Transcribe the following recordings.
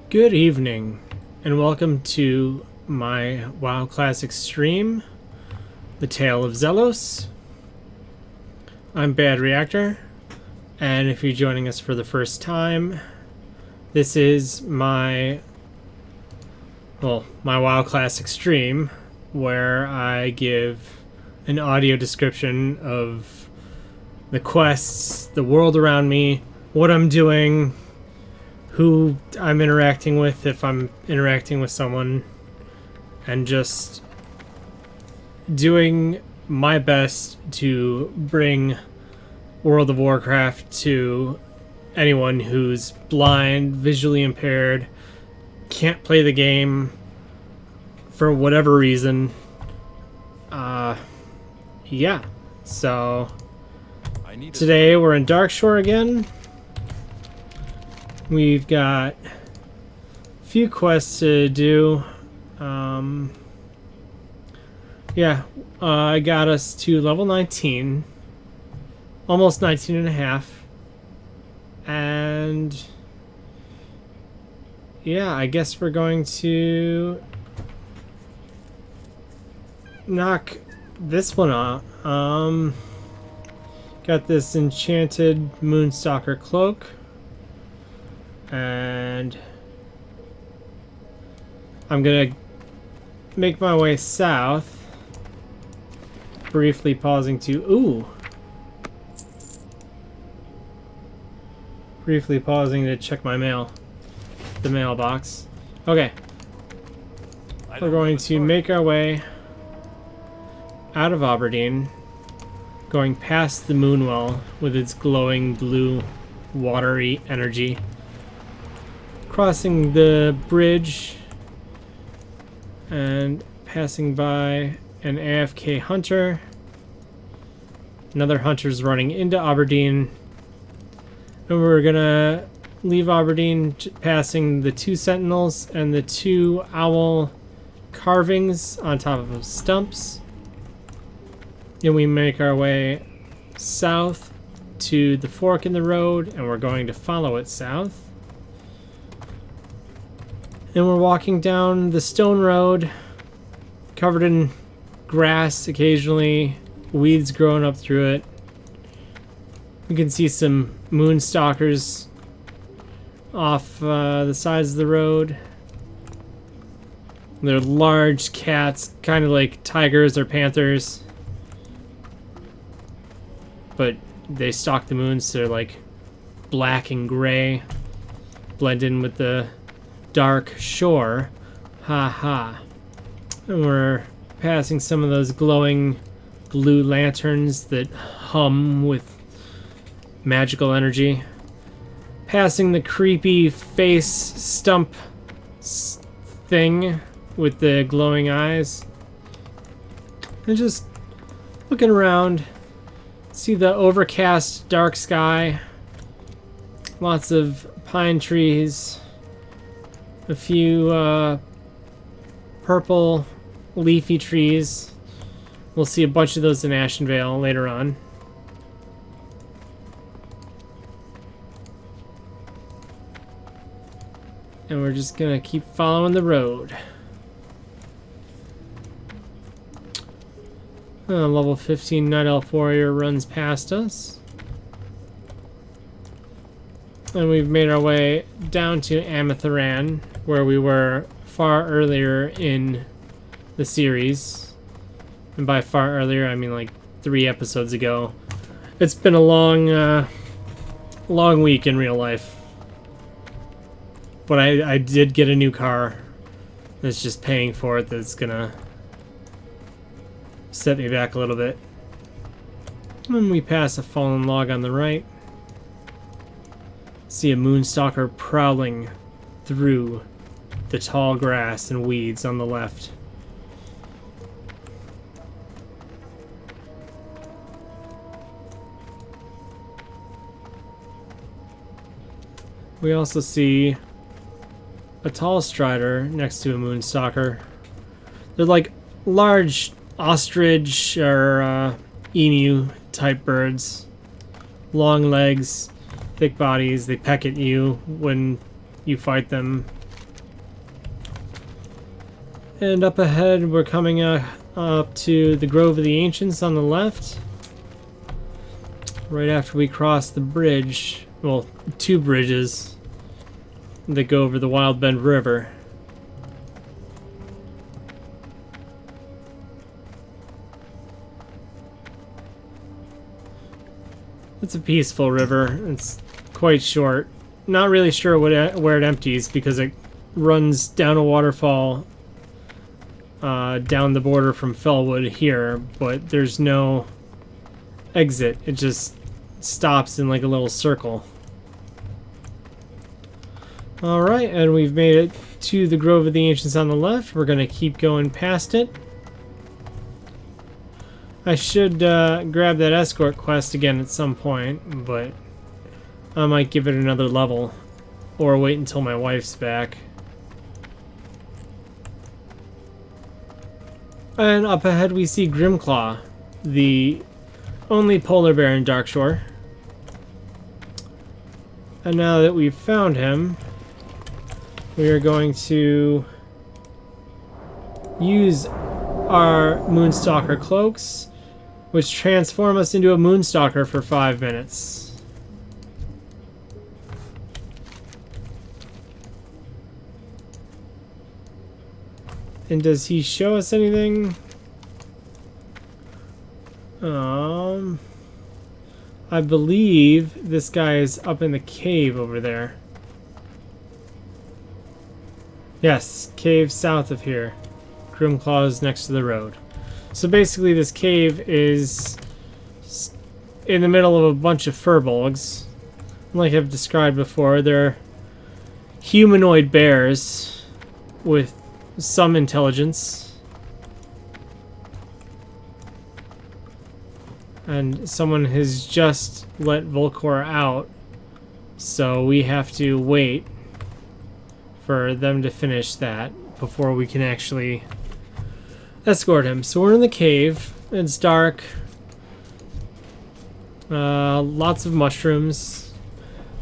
Good evening, and welcome to my WoW Classic stream, The Tale of Zelos. I'm Bad Reactor, and if you're joining us for the first time, this is my WoW Classic stream, where I give an audio description of the quests, the world around me, what I'm doing, who I'm interacting with, if I'm interacting with someone, and just doing my best to bring World of Warcraft to anyone who's blind, visually impaired, can't play the game for whatever reason. Yeah. So today we're in Darkshore again. We've got a few quests to do. I got us to level 19. Almost 19 and a half. And yeah, I guess we're going to knock this one off. Got this enchanted Moonstalker cloak. And I'm gonna make my way south, briefly pausing to check my mail, the mailbox. Okay, we're going to make our way out of Aberdeen, going past the Moonwell with its glowing blue watery energy, crossing the bridge and passing by an AFK hunter. Another hunter's running into Aberdeen, and we're gonna leave Aberdeen passing the 2 sentinels and the 2 owl carvings on top of stumps, and we make our way south to the fork in the road, and we're going to follow it south. And we're walking down the stone road, covered in grass occasionally, weeds growing up through it. You can see some moonstalkers off the sides of the road. They're large cats, kind of like tigers or panthers, but they stalk the moon, so they're like black and gray, blend in with the dark shore. Ha. And we're passing some of those glowing blue lanterns that hum with magical energy. Passing the creepy face stump thing with the glowing eyes. And just looking around. See the overcast dark sky. Lots of pine trees. A few purple leafy trees. We'll see a bunch of those in Ashenvale later on. And we're just gonna keep following the road. Level 15 Night Elf Warrior runs past us. And we've made our way down to Amatharan, where we were far earlier in the series. And by far earlier, I mean like 3 episodes ago. It's been a long week in real life. But I did get a new car that's just paying for it, that's gonna set me back a little bit. And we pass a fallen log on the right. See a moonstalker prowling through the tall grass and weeds on the left. We also see a tall strider next to a moonstalker. They're like large ostrich or emu type birds. Long legs, thick bodies. They peck at you when you fight them. And up ahead, we're coming up to the Grove of the Ancients on the left. Right after we cross the bridge, well, two bridges that go over the Wild Bend River. It's a peaceful river. It's quite short. Not really sure where it empties because it runs down a waterfall down the border from Fellwood here, but there's no exit. It just stops in like a little circle. Alright, and we've made it to the Grove of the Ancients on the left. We're going to keep going past it. I should grab that escort quest again at some point, but I might give it another level or wait until my wife's back. And up ahead we see Grimclaw, the only polar bear in Darkshore. And now that we've found him, we are going to use our Moonstalker cloaks, which transform us into a Moonstalker for 5 minutes. And does he show us anything? I believe this guy is up in the cave over there. Yes, cave south of here. Grimclaw is next to the road. So basically this cave is in the middle of a bunch of furbolgs. Like I've described before, they're humanoid bears with some intelligence. And someone has just let Volcor out, so we have to wait for them to finish that before we can actually escort him. So we're in the cave. It's dark. Lots of mushrooms.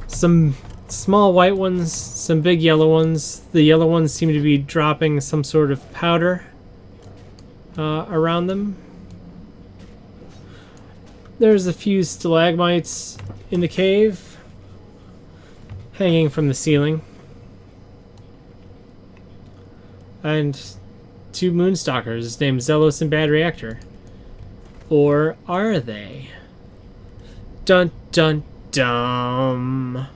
Some small white ones, some big yellow ones. The yellow ones seem to be dropping some sort of powder around them. There's a few stalagmites in the cave hanging from the ceiling. And 2 Moonstalkers named Zelos and Bad Reactor. Or are they? Dun dun dum.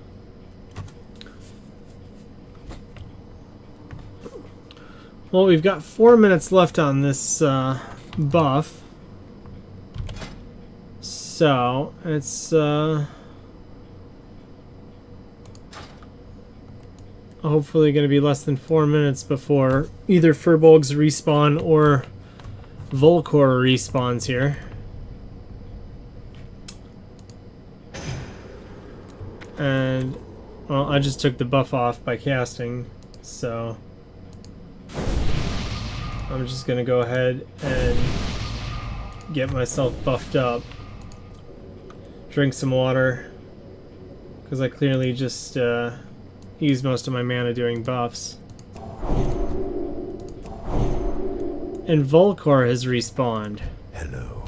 Well, we've got 4 minutes left on this buff. So, it's hopefully going to be less than 4 minutes before either Furbolgs respawn or Volcor respawns here. And, well, I just took the buff off by casting, so I'm just going to go ahead and get myself buffed up. Drink some water, because I clearly just used most of my mana doing buffs. And Volcor has respawned. Hello.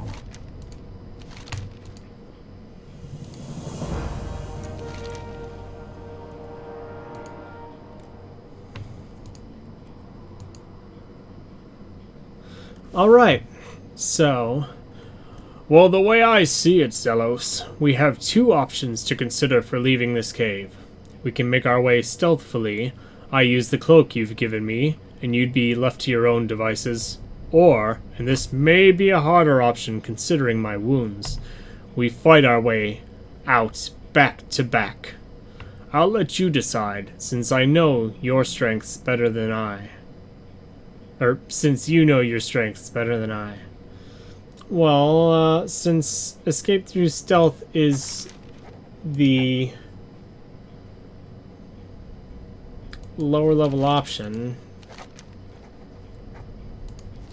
Alright, so well, the way I see it, Zelos, we have 2 options to consider for leaving this cave. We can make our way stealthily. I use the cloak you've given me, and you'd be left to your own devices. Or, and this may be a harder option considering my wounds, we fight our way out back to back. I'll let you decide, since I know your strengths better than I. Or, since you know your strengths better than I. Well, since escape through stealth is the lower level option,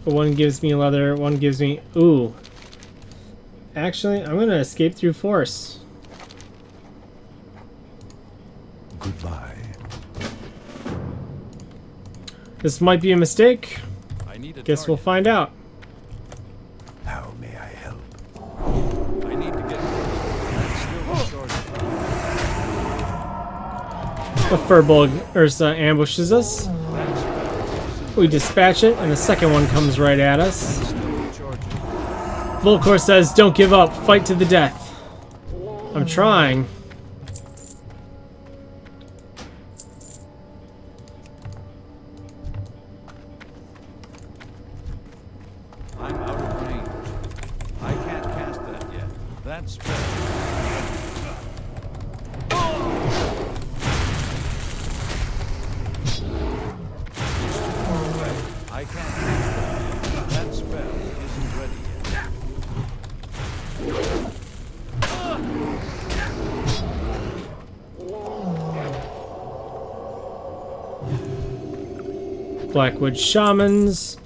one gives me leather, one gives me... Ooh. Actually, I'm gonna escape through force. Goodbye. This might be a mistake, need a Guess we'll target. find out. How may I help? I need to get that's still recharging. A Furbolg Ursa ambushes us. We dispatch it, and the second one comes right at us. Still recharging. Volkor says, "Don't give up. Fight to the death." I'm trying. I'm out of range. I can't cast that yet. That's better. I can't cast that yet. That spell isn't ready yet. Blackwood Shamans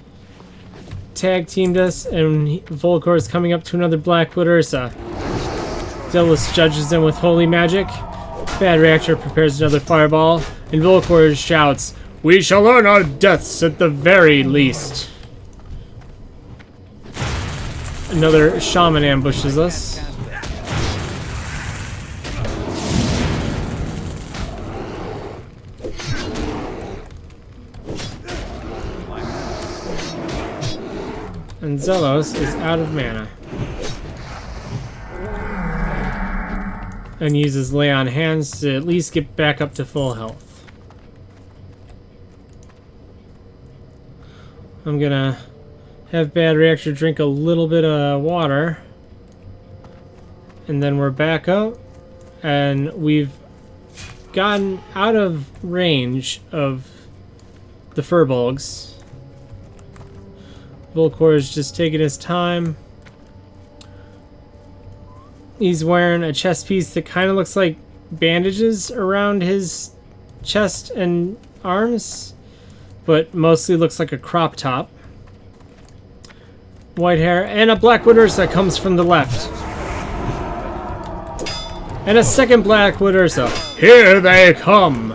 tag teamed us, and Volkor is coming up to another Blackwood Ursa. Zelos judges them with holy magic. Bad Reactor prepares another fireball, and Volkor shouts, "We shall earn our deaths at the very least." Another shaman ambushes us. And Zelos is out of mana. And uses Lay on Hands to at least get back up to full health. I'm gonna have Bad Reactor drink a little bit of water. And then we're back up. And we've gotten out of range of the Furbolgs. Volkor is just taking his time. He's wearing a chest piece that kind of looks like bandages around his chest and arms, but mostly looks like a crop top. White hair, and a Blackwood Ursa comes from the left. And a second Blackwood Ursa. Here they come!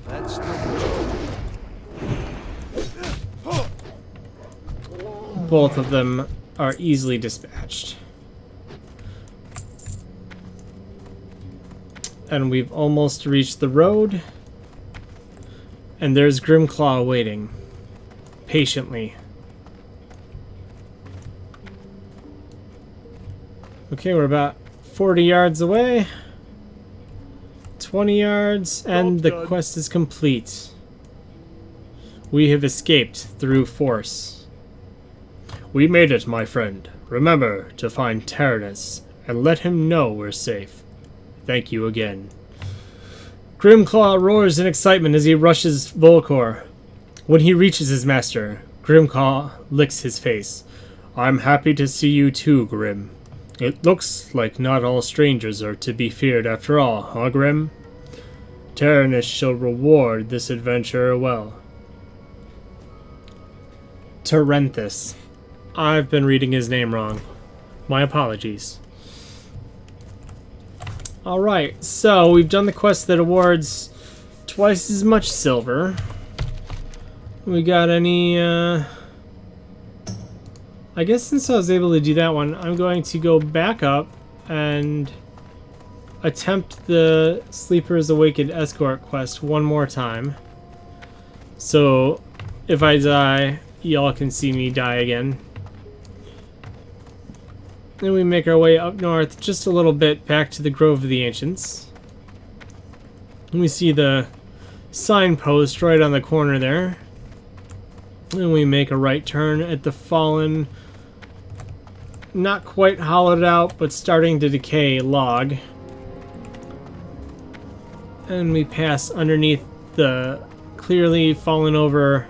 That's still recharging. Both of them are easily dispatched. And we've almost reached the road. And there's Grimclaw waiting. Patiently. Okay, we're about 40 yards away. 20 yards, and the quest is complete. We have escaped through force. We made it, my friend. Remember to find Tyrannus and let him know we're safe. Thank you again. Grimclaw roars in excitement as he rushes Volkor. When he reaches his master, Grimclaw licks his face. I'm happy to see you too, Grim. It looks like not all strangers are to be feared after all, huh, Grim? Tyrannus shall reward this adventurer well. Tarenthus. I've been reading his name wrong. My apologies. Alright, so we've done the quest that awards twice as much silver. We got any, I guess since I was able to do that one, I'm going to go back up and attempt the Sleeper's Awakened Escort quest one more time. So, if I die, y'all can see me die again. Then we make our way up north just a little bit back to the Grove of the Ancients. And we see the signpost right on the corner there. And we make a right turn at the fallen, not quite hollowed out, but starting to decay log. And we pass underneath the clearly fallen over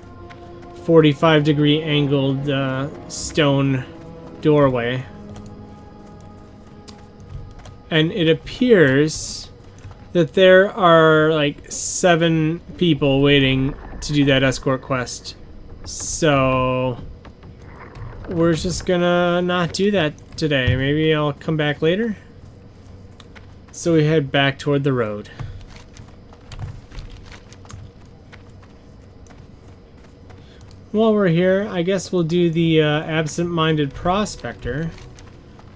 45-degree angled stone doorway. And it appears that there are like 7 people waiting to do that escort quest. So we're just gonna not do that today. Maybe I'll come back later. So we head back toward the road. while we're here, I guess we'll do the absent-minded prospector.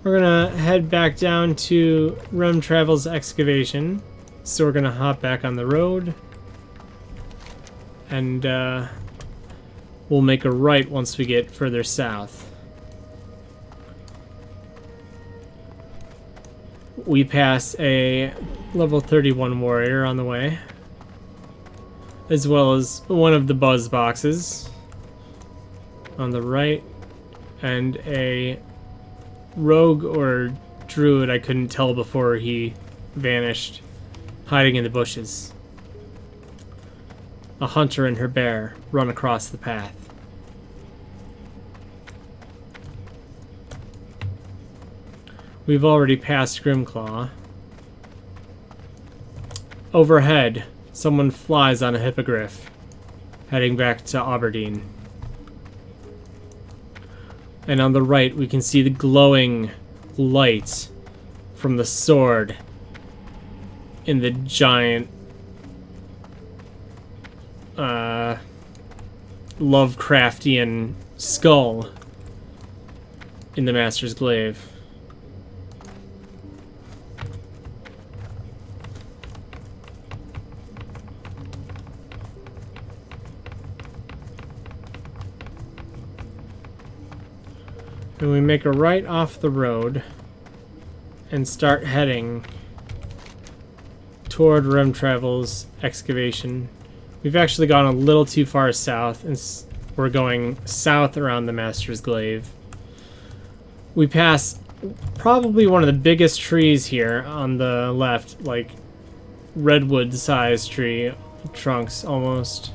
We're gonna head back down to Rem Travel's excavation. So we're gonna hop back on the road. And we'll make a right once we get further south. We pass a level 31 warrior on the way, as well as one of the buzz boxes on the right, and a rogue or druid I couldn't tell before he vanished, hiding in the bushes. A hunter and her bear run across the path. We've already passed Grimclaw. Overhead, someone flies on a hippogriff, heading back to Aberdeen. And on the right, we can see the glowing light from the sword in the giant Lovecraftian skull in the Master's Glaive. And we make a right off the road and start heading toward Rem Travel's excavation. We've actually gone a little too far south, and we're going south around the Master's Glaive. We pass probably one of the biggest trees here on the left, like redwood-sized tree trunks almost.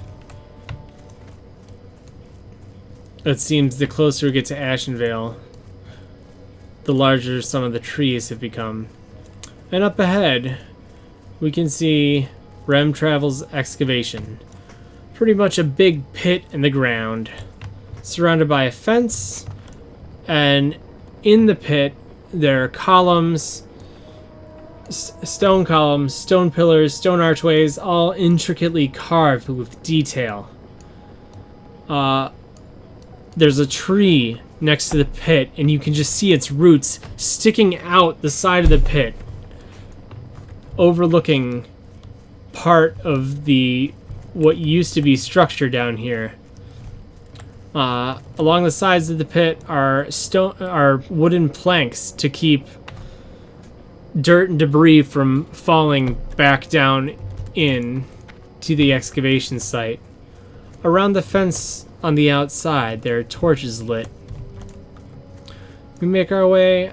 It seems the closer we get to Ashenvale, the larger some of the trees have become. And up ahead, we can see Rem Travel's excavation. Pretty much a big pit in the ground, surrounded by a fence, and in the pit there are columns, stone columns, stone pillars, stone archways, all intricately carved with detail. There's a tree next to the pit, and you can just see its roots sticking out the side of the pit, overlooking part of the what used to be structure down here. Along the sides of the pit are wooden planks to keep dirt and debris from falling back down in to the excavation site. Around the fence on the outside, there are torches lit. We make our way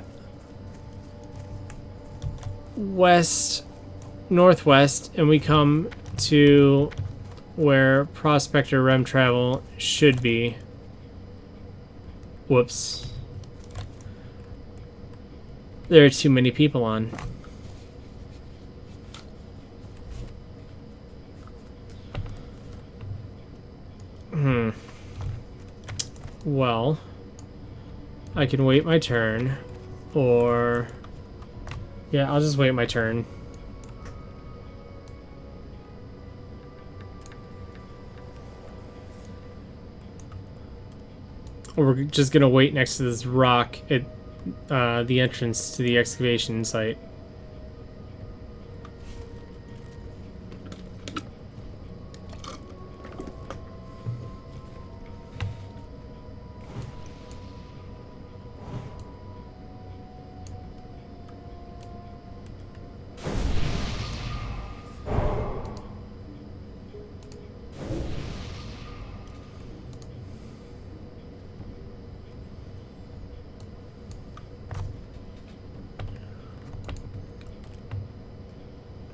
northwest, and we come to where Prospector Rem Travel should be. Whoops. There are too many people on. Well, I can wait my turn, or... yeah, I'll just wait my turn. Or we're just gonna wait next to this rock at the entrance to the excavation site.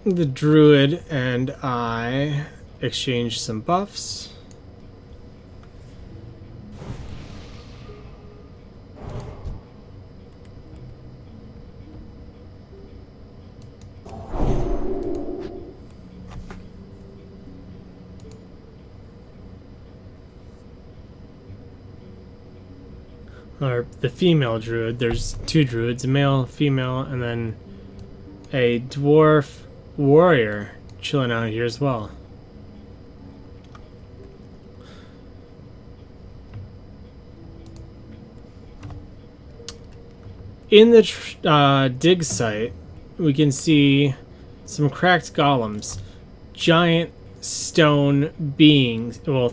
The druid and I exchange some buffs. Or the female druid. There's two druids, a male, female, and then a dwarf warrior chilling out here as well. In the dig site, we can see some cracked golems. Giant stone beings. Well,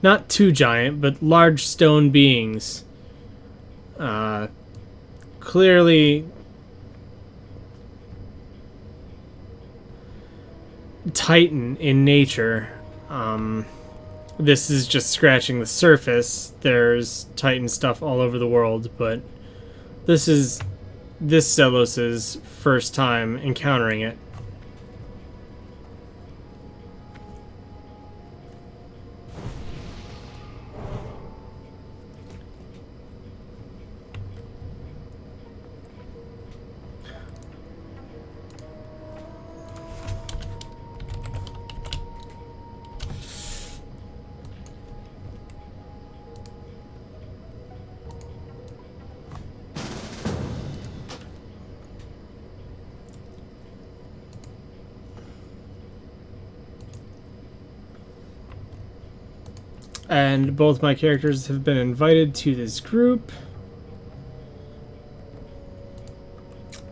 not too giant, but large stone beings. Clearly Titan in nature. This is just scratching the surface. There's Titan stuff all over the world, but this is this Zelos' first time encountering it. And both my characters have been invited to this group.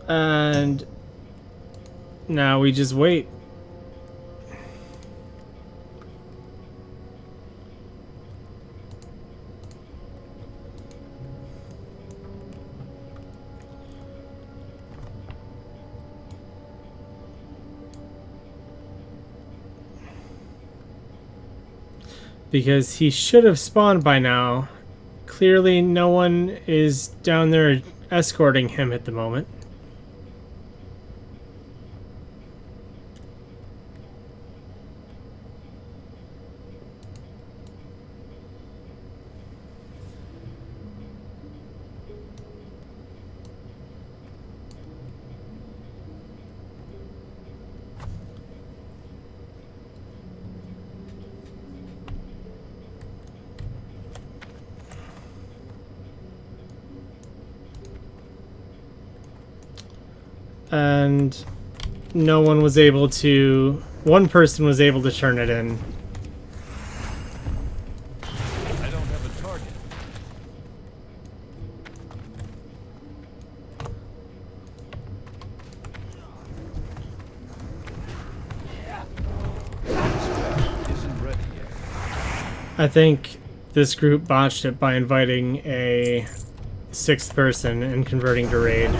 And now we just wait. Because he should have spawned by now. Clearly no one is down there escorting him at the moment. And no one was able to... One person was able to turn it in. I don't have a target. Isn't ready yet. I think this group botched it by inviting a sixth person and converting to raid.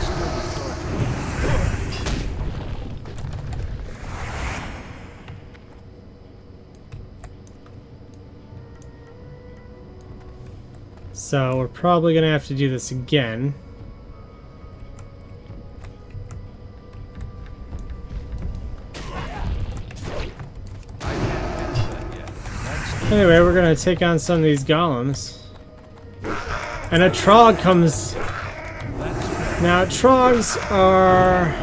So we're probably going to have to do this again. Anyway, we're going to take on some of these golems. And a trog comes... Now, trogs are...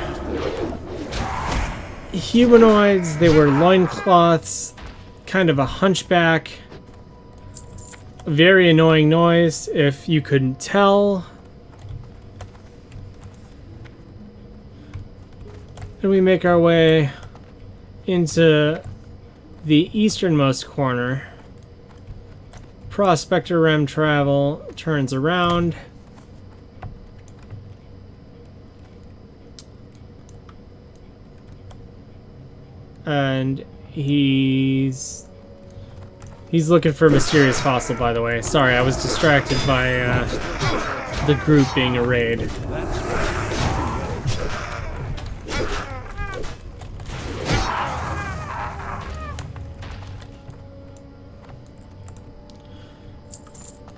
humanoids. They wear loincloths. Kind of a hunchback. Very annoying noise, if you couldn't tell. And we make our way into the easternmost corner. Prospector Rem Travel turns around. And he's looking for a mysterious fossil, by the way. Sorry, I was distracted by the group being a raid.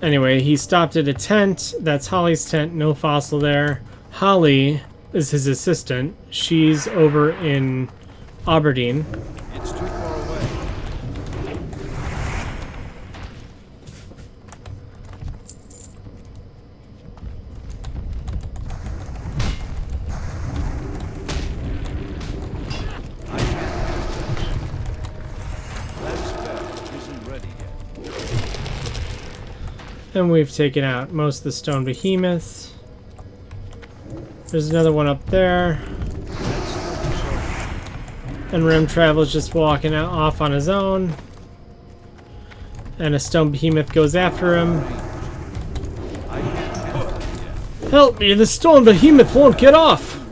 Anyway, he stopped at a tent. That's Holly's tent. No fossil there. Holly is his assistant. She's over in Aberdeen. It's too far away. I can't. That spell isn't ready yet. And we've taken out most of the stone behemoths. There's another one up there. And Rem Travel's just walking out off on his own. And a stone behemoth goes after him. I can't cast that yet. Help me, the stone behemoth won't get off!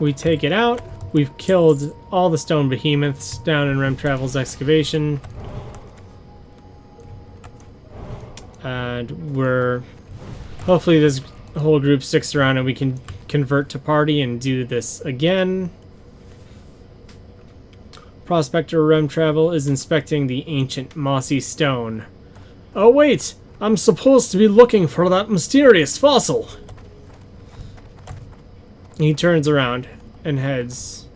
We take it out. We've killed all the stone behemoths down in Rem Travel's excavation. And we're... hopefully this whole group sticks around and we can convert to party and do this again. Prospector Rem Travel is inspecting the ancient mossy stone. Oh wait! I'm supposed to be looking for that mysterious fossil! He turns around and heads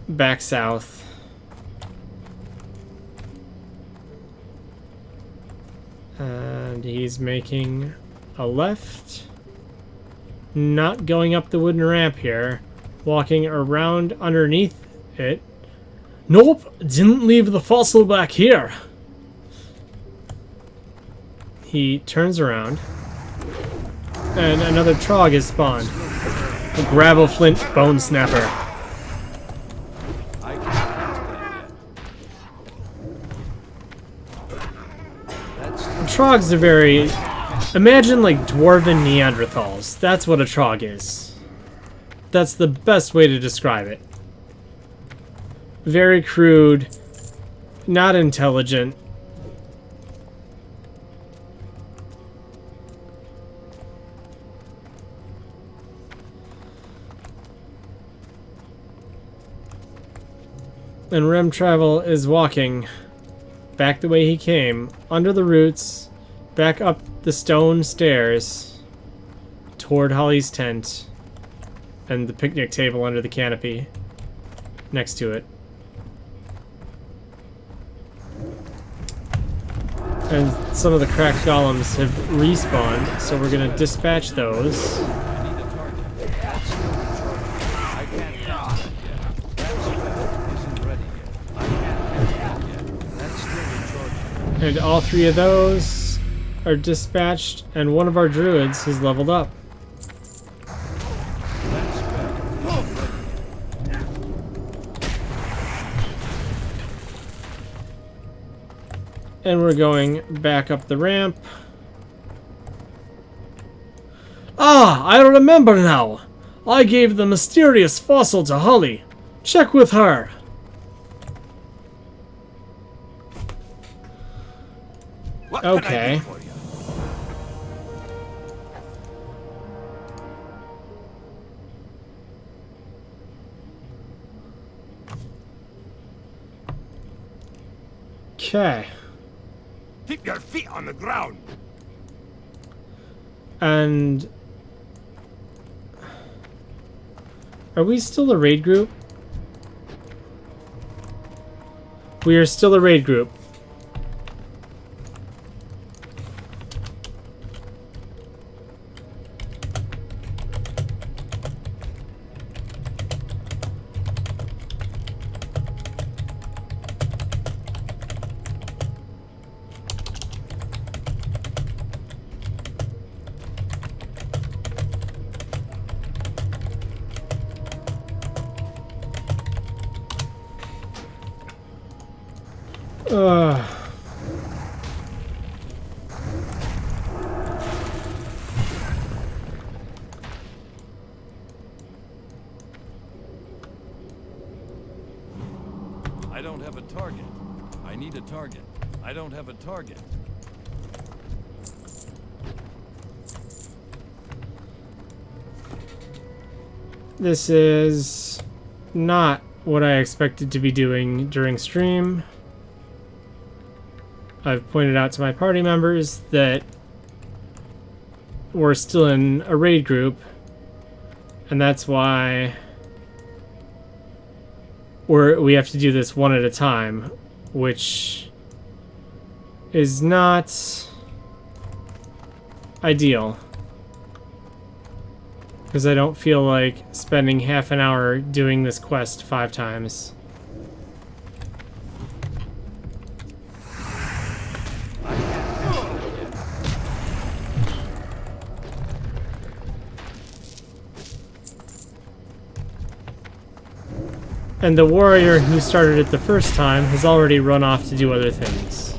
back south. And he's making a left. Not going up the wooden ramp here. Walking around underneath it. Nope! Didn't leave the fossil back here! He turns around. And another Trog is spawned. A Gravel Flint Bone Snapper. I can't cast that yet. Trogs are very... imagine like dwarven Neanderthals. That's what a Trog is. That's the best way to describe it. Very crude. Not intelligent. And Rem Travel is walking back the way he came, under the roots, back up the stone stairs, toward Holly's tent, and the picnic table under the canopy next to it. And some of the cracked golems have respawned, so we're gonna dispatch those. I need a target. That's still in charge. I can't cast that yet. That spell isn't ready yet. I can't cast that yet. That's still in charge. And all three of those are dispatched, and one of our druids has leveled up. That spell isn't ready yet. And we're going back up the ramp. Ah, I remember now. I gave the mysterious fossil to Holly. Check with her. What can I Okay. do for you? Okay. Keep your feet on the ground. And... are we still a raid group? We are still a raid group. I don't have a target. I need a target. I don't have a target. This is not what I expected to be doing during stream. I've pointed out to my party members that we're still in a raid group, and that's why we have to do this one at a time, which is not ideal. Because I don't feel like spending half an hour doing this quest 5 times. And the warrior who started it the first time has already run off to do other things.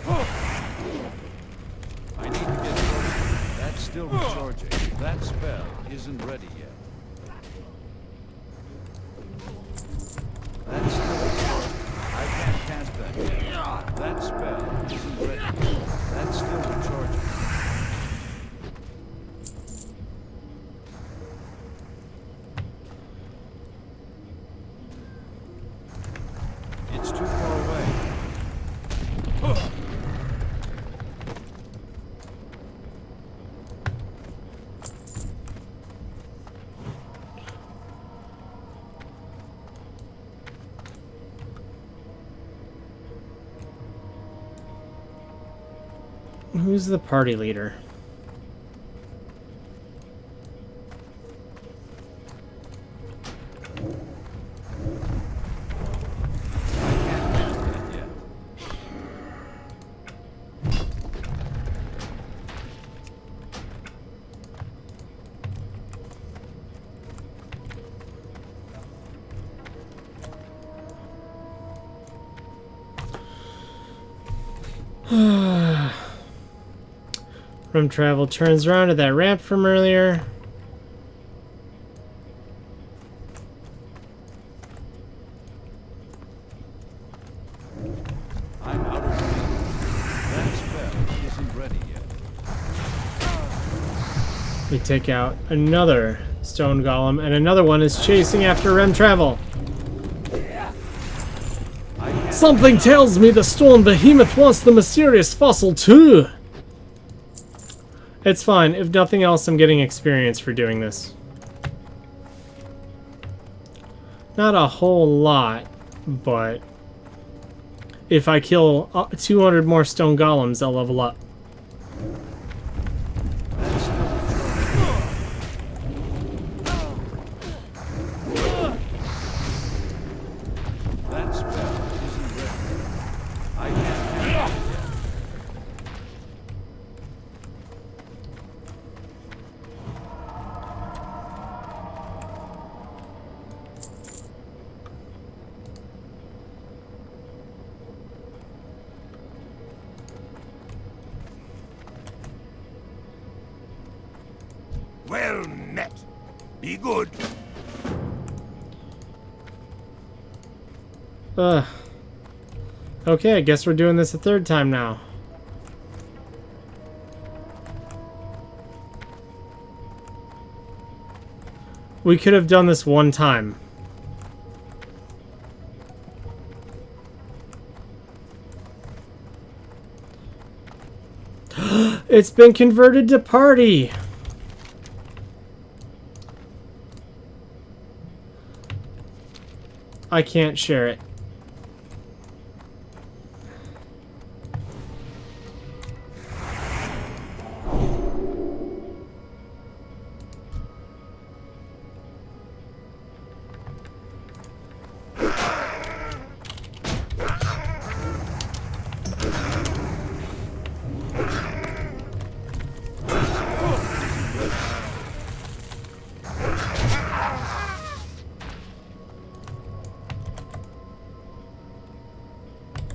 I need to get closer. That's still recharging. That spell isn't ready yet. That's still recharging. I can't cast that yet. That spell isn't ready yet. That's still recharging. It's too far away. Who's the party leader? From travel turns around to that ramp from earlier. I'm out of range. That spell isn't ready yet. We take out another stone golem, and another one is chasing after Rem Travel. Something tells me the stone behemoth wants the mysterious fossil too. It's fine. If nothing else, I'm getting experience for doing this. Not a whole lot, but if I kill 200 more stone golems, I'll level up. That spell isn't ready. I can't cast it yet. Well met. Be good. Okay, I guess we're doing this a third time now. We could have done this one time. It's been converted to party. I can't share it.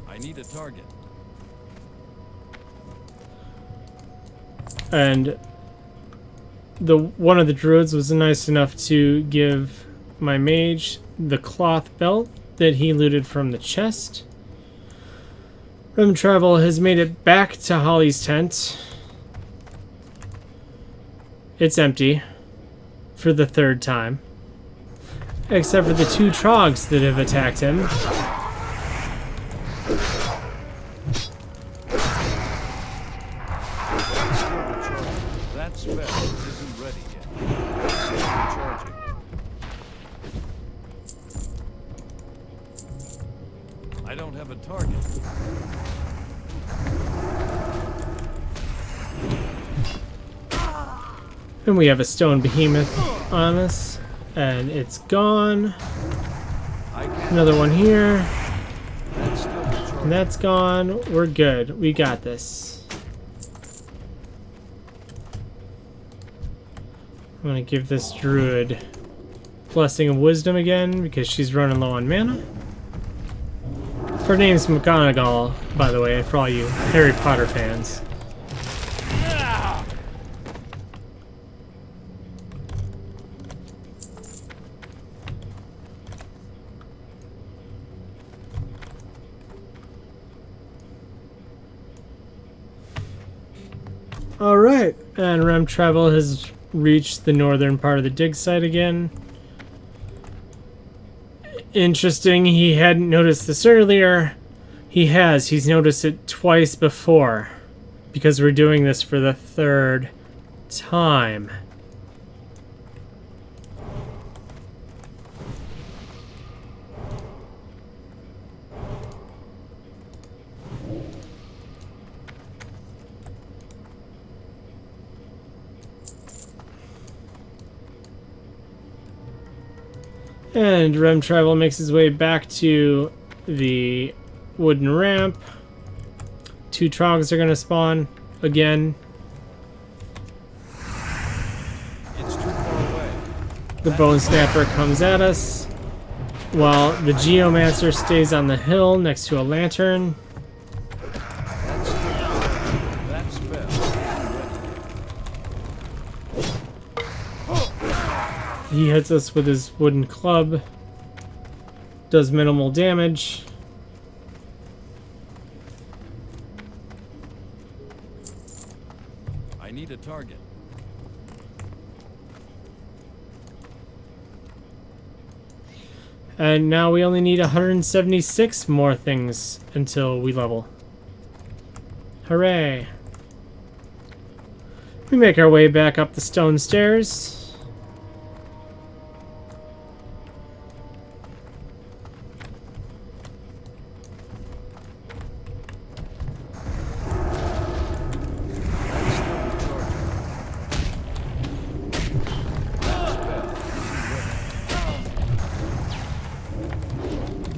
I need a target. And one of the druids was nice enough to give my mage the cloth belt that he looted from the chest. Rem Travel has made it back to Holly's tent. It's empty for the third time, except for the 2 trogs that have attacked him. That spell isn't ready yet. It's still recharging. I don't have a target. And we have a stone behemoth on us, and it's gone. Another one here. That's still recharging. And that's gone. We're good. We got this. I'm gonna give this druid Blessing of Wisdom again because she's running low on mana. Her name's McGonagall, by the way, for all you Harry Potter fans. Alright, and Rem Travel has reached the northern part of the dig site again. Interesting, he hadn't noticed this earlier. He has. He's noticed it twice before. Because we're doing this for the third time. And Rem Travel makes his way back to the wooden ramp. 2 trogs are going to spawn again. It's too far away. The Bone Snapper comes at us, while the Geomancer stays on the hill next to a lantern. That spell isn't ready. He hits us with his wooden club. Does minimal damage. I need a target. And now we only need 176 more things until we level. Hooray! We make our way back up the stone stairs.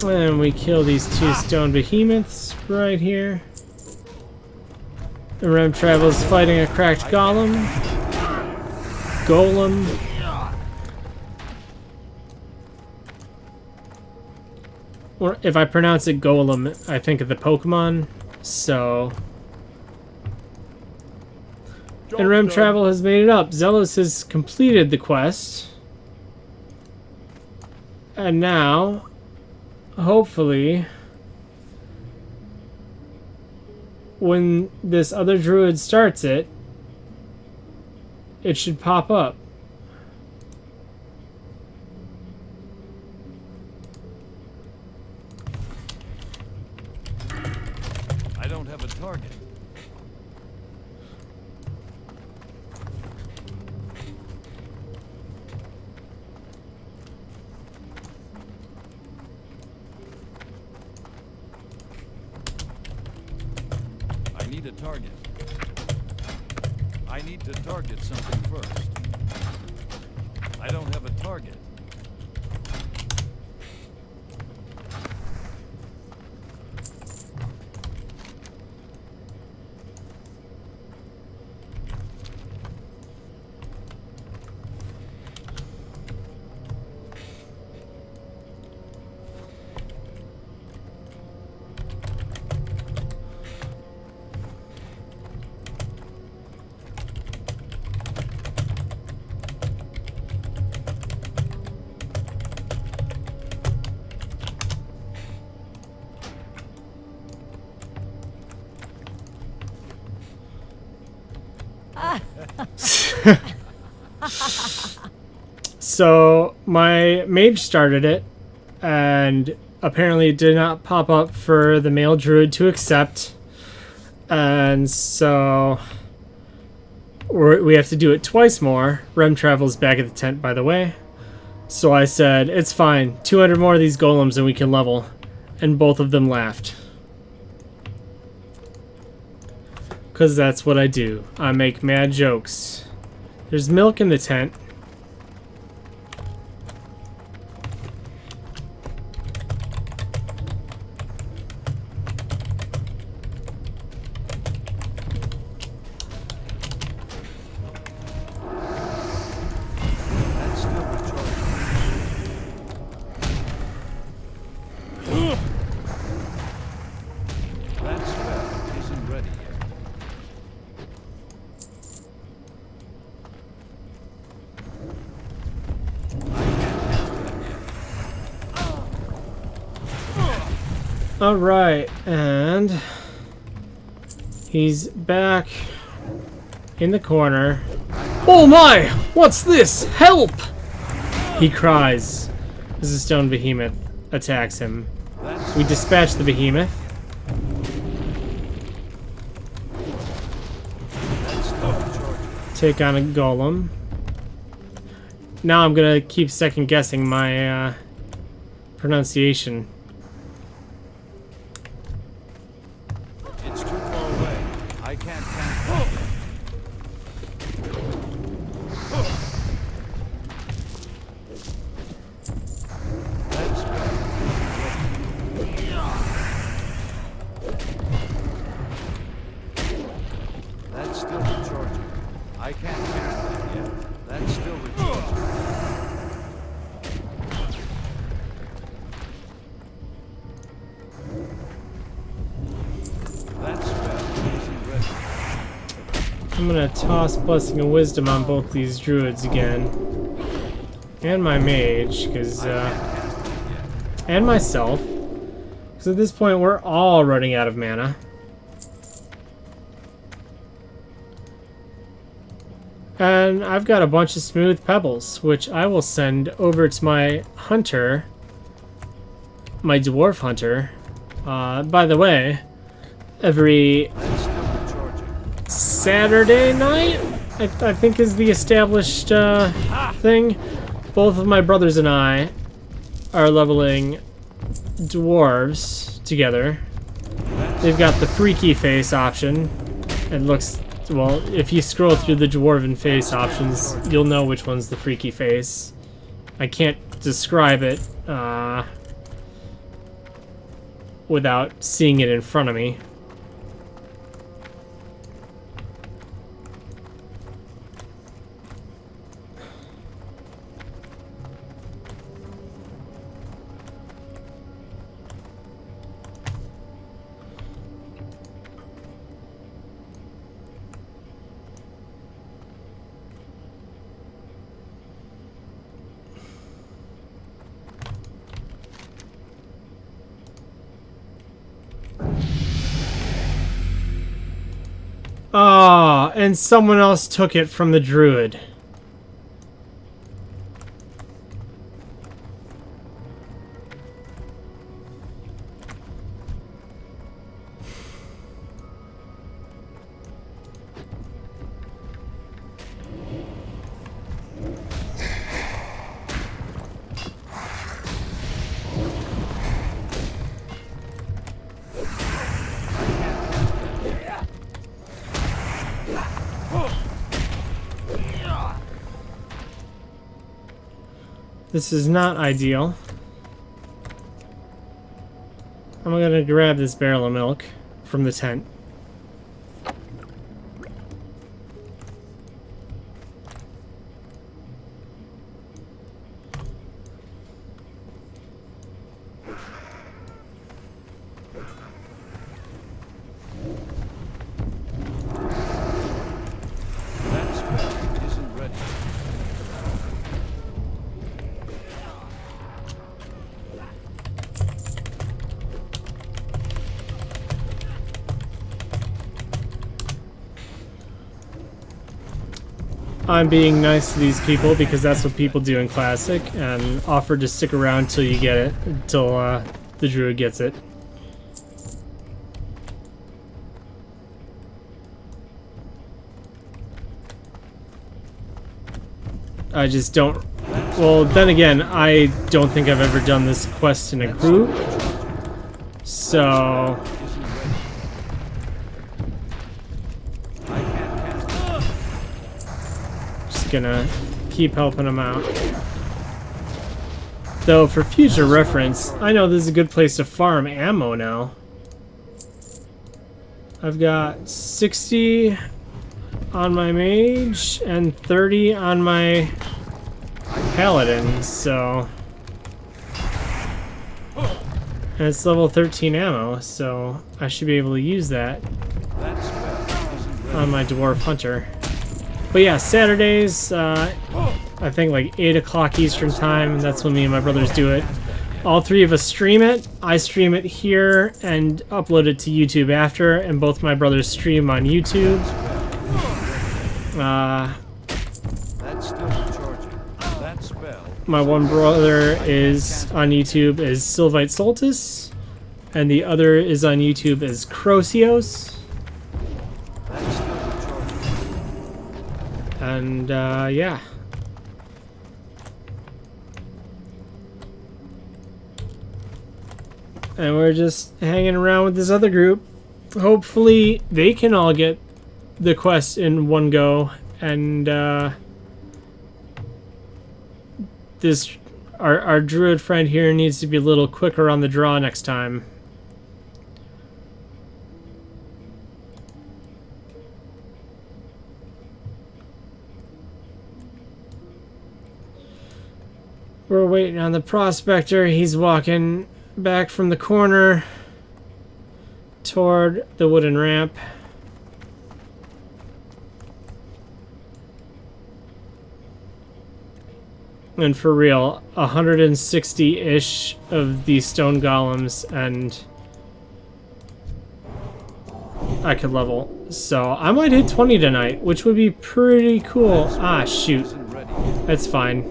And we kill these 2 stone behemoths right here. The Rem Travel's fighting a cracked golem. Or if I pronounce it golem, I think of the Pokemon. So. And Rem Travel has made it up. Zelos has completed the quest. And now, hopefully, when this other druid starts it, it should pop up. I don't have a target. I need a target. I need to target something first. I don't have a target. So my mage started it, and apparently it did not pop up for the male druid to accept, and so we have to do it twice more. Rem Travel's back at the tent, by the way. So I said, it's fine, 200 more of these golems and we can level. And both of them laughed. Because that's what I do. I make mad jokes. There's milk in the tent. That's still recharging. Alright, and he's back in the corner. Oh my! What's this? Help! He cries as the stone behemoth attacks him. We dispatch the behemoth. Take on a golem. Now I'm gonna keep second guessing my pronunciation. It's too far away. I can't cast it. That's better. That's still recharging. I can't cast it yet. That's still recharging. That's better. Isn't ready. I'm gonna toss Blessing of Wisdom on both these druids again. And my mage, because, and myself. Because at this point we're all running out of mana. And I've got a bunch of smooth pebbles, which I will send over to my hunter, my dwarf hunter. By the way, every Saturday night, I think is the established thing, both of my brothers and I are leveling dwarves together. They've got the freaky face option. It looks... well, if you scroll through the dwarven face options, you'll know which one's the freaky face. I can't describe it without seeing it in front of me. Ah, and someone else took it from the druid. This is not ideal. I'm gonna grab this barrel of milk from the tent. That spell isn't ready. I'm being nice to these people because that's what people do in Classic, and offered to stick around till you get it, until the druid gets it. I just don't... well, then again, I don't think I've ever done this quest in a group, so... gonna keep helping him out. Though, for future reference, I know this is a good place to farm ammo now. I've got 60 on my mage and 30 on my paladin, so... and it's level 13 ammo, so I should be able to use that on my dwarf hunter. But yeah, Saturdays, I think like 8 o'clock Eastern time, that's when me and my brothers do it. all three of us stream it. I stream it here and upload it to YouTube after, and both my brothers stream on YouTube. That's still recharging. That spell. My one brother is on YouTube as Sylvite Soltis, and the other is on YouTube as Crosios. That's still recharging. And yeah. And we're just hanging around with this other group. Hopefully they can all get the quest in one go, and this our druid friend here needs to be a little quicker on the draw next time. We're waiting on the prospector. He's walking back from the corner toward the wooden ramp. And for real, 160-ish of these stone golems, and I could level. So I might hit 20 tonight, which would be pretty cool. Ah, shoot. That's fine.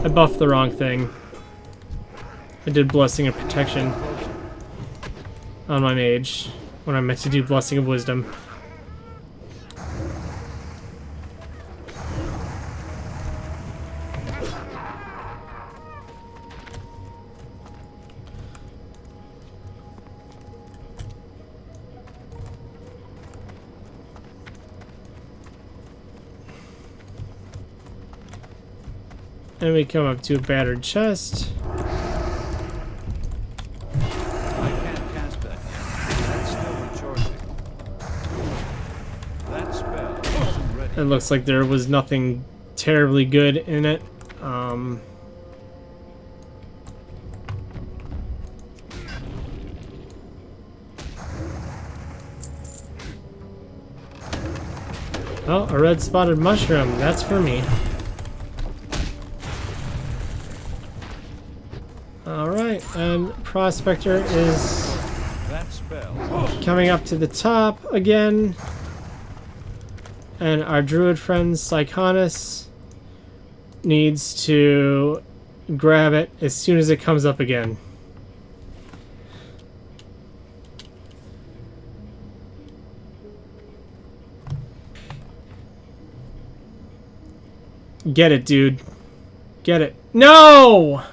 I buffed the wrong thing. I did Blessing of Protection on my mage when I meant to do Blessing of Wisdom. And we come up to a battered chest. I can't cast that yet. That's still recharging. That spell isn't ready. It looks like there was nothing terribly good in it. Oh, a red spotted mushroom. That's for me. Alright, and Prospector is That spell. coming up to the top again. And our druid friend Psychonis needs to grab it as soon as it comes up again. Get it, dude. Get it. No!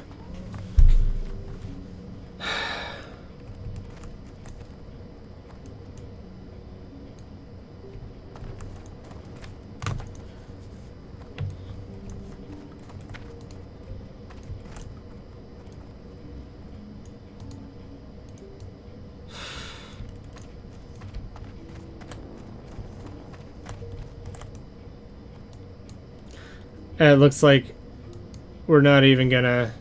It looks like we're not even gonna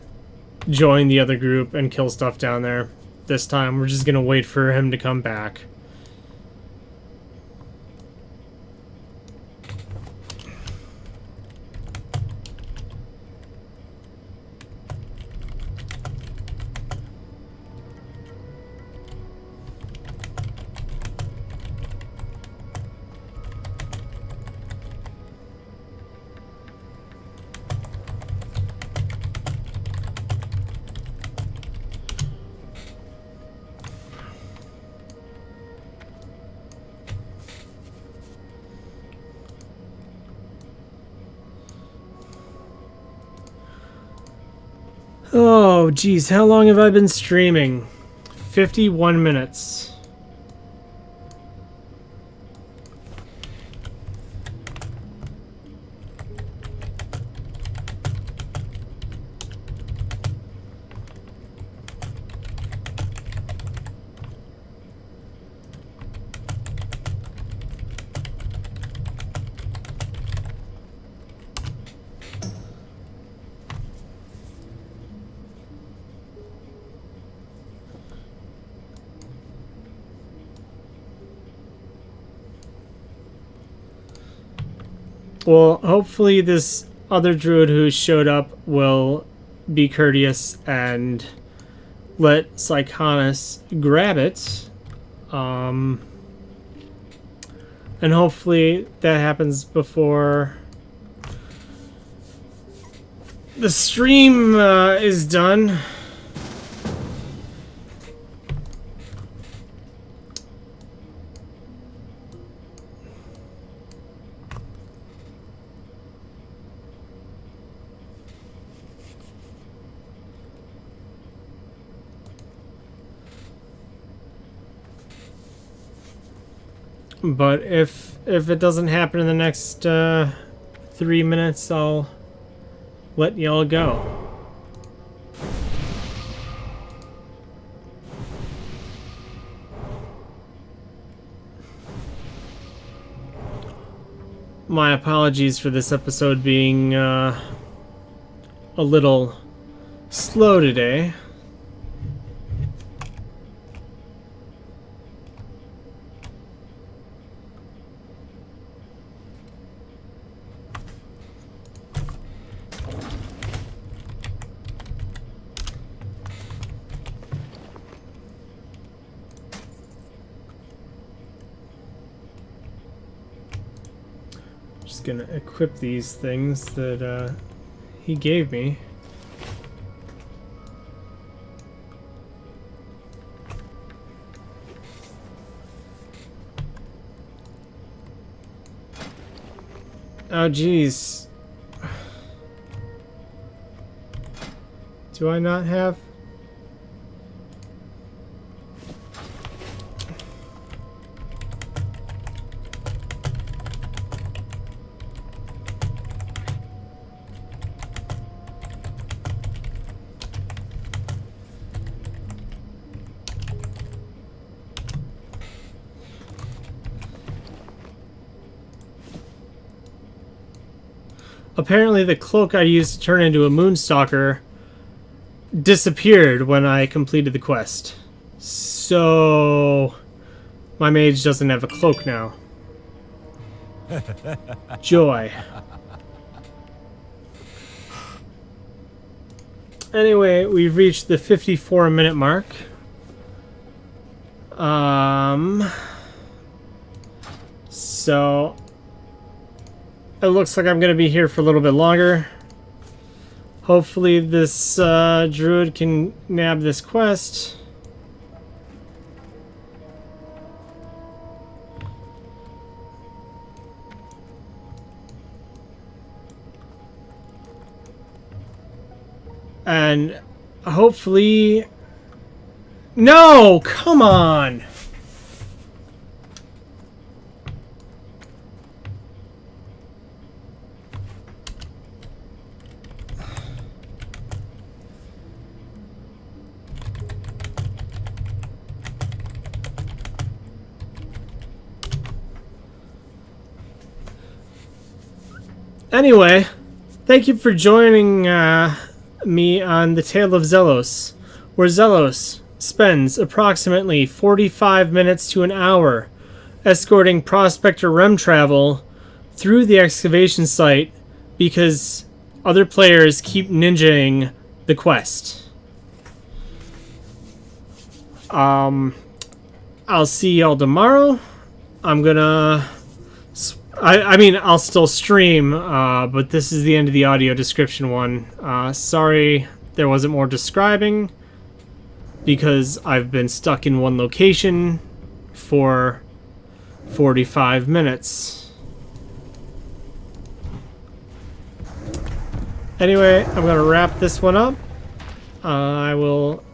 join the other group and kill stuff down there this time. We're just gonna wait for him to come back. Oh, geez, how long have I been streaming? 51 minutes. Well, hopefully this other druid who showed up will be courteous and let Psychonus grab it. And hopefully that happens before the stream is done. But if it doesn't happen in the next 3 minutes, I'll let y'all go. My apologies for this episode being a little slow today. Just gonna equip these things that he gave me. Oh geez. Do I not have? Apparently the cloak I used to turn into a Moonstalker disappeared when I completed the quest. So my mage doesn't have a cloak now. Joy. Anyway, we've reached the 54-minute mark. So it looks like I'm going to be here for a little bit longer. Hopefully this druid can nab this quest. And hopefully... No! Come on! Anyway, thank you for joining me on the Tale of Zelos, where Zelos spends approximately 45 minutes to an hour escorting Prospector Rem travel through the excavation site because other players keep ninjaing the quest. I'll see y'all tomorrow. I'm gonna... I mean, I'll still stream, but this is the end of the audio description one. Sorry there wasn't more describing, because I've been stuck in one location for 45 minutes. Anyway, I'm going to wrap this one up. I will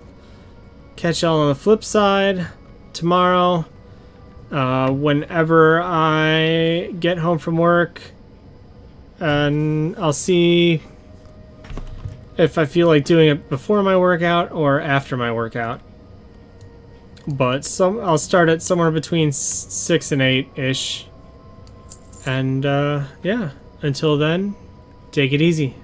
catch y'all on the flip side tomorrow. Whenever I get home from work, and I'll see if I feel like doing it before my workout or after my workout. But I'll start at somewhere between 6 and 8-ish. And yeah, until then, take it easy.